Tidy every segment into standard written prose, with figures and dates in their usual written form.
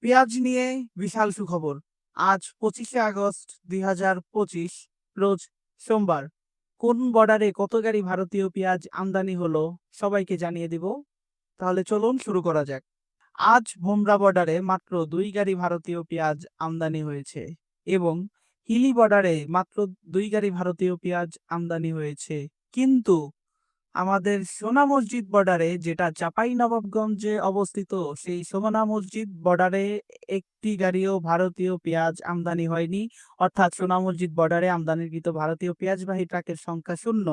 পেঁয়াজ নিয়ে বিশাল সুখবর। আজ 25শে আগস্ট 2025 রোজ সোমবার। কোন বর্ডারে কত গাড়ি ভারতীয় পেঁয়াজ আমদানি হলো সবাইকে জানিয়ে দিব। তাহলে চলুন শুরু করা যাক। আজ ভোমরা বর্ডারে মাত্র 2 গাড়ি ভারতীয় পেঁয়াজ আমদানি হয়েছে এবং হিলি বর্ডারে মাত্র 2 গাড়ি ভারতীয় পেঁয়াজ আমদানি হয়েছে। কিন্তু আমাদের সোনা মসজিদ বর্ডারে, যেটা চাঁপাইনবাবগঞ্জে অবস্থিত, সেই সোনা মসজিদ বর্ডারে একটি গাড়িও ভারতীয় পেঁয়াজ আমদানি হয়নি। অর্থাৎ সোনা মসজিদ বর্ডারে আমদানিকৃত ভারতীয় পেঁয়াজবাহী ট্রাকের সংখ্যা শূন্য।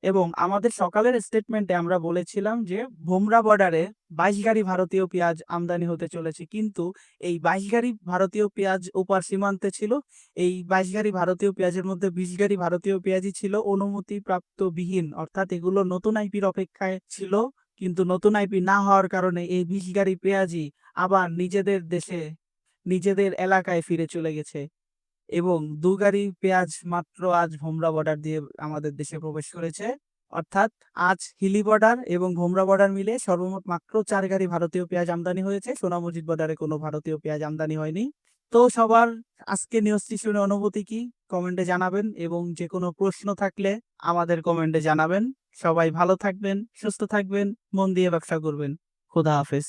এবং আমাদের সকালের স্টেটমেন্টে আমরা বলেছিলাম যে ভোমরা বর্ডারে 22 গাড়ি ভারতীয় পেঁয়াজ আমদানি হতে চলেছে, কিন্তু এই 22 গাড়ি ভারতীয় পেঁয়াজ ওপার সীমান্তে ছিল। এই 22 গাড়ি ভারতীয় পেঁয়াজের মধ্যে 20 গাড়ি ভারতীয় পেঁয়াজই ছিল অনুমতি প্রাপ্ত বিহীন, অর্থাৎ এগুলো নতুন আইপির অপেক্ষায় ছিল। কিন্তু নতুন আইপি না হওয়ার কারণে এই 20 গাড়ি পেঁয়াজই আবার নিজেদের দেশে, নিজেদের এলাকায় ফিরে চলে গেছে। এবং 2 গাড়ি পেঁয়াজ মাত্র আজ ভোমরা বর্ডার দিয়ে আমাদের দেশে প্রবেশ করেছে। অর্থাৎ আজ হিলি বর্ডার এবং ভোমরা বর্ডার মিলে সর্বমোট মাত্র 4 গাড়ি ভারতীয় পেঁয়াজ আমদানি হয়েছে। সোনা মসজিদ বর্ডারে কোনো ভারতীয় পেঁয়াজ আমদানি হয়নি। তো সবার আজকে নিউজটি শুনে অনুভূতি কি কমেন্টে জানাবেন, এবং যে কোনো প্রশ্ন থাকলে আমাদের কমেন্টে জানাবেন। সবাই ভালো থাকবেন, সুস্থ থাকবেন, মন দিয়ে ব্যবসা করবেন। খোদা হাফেজ।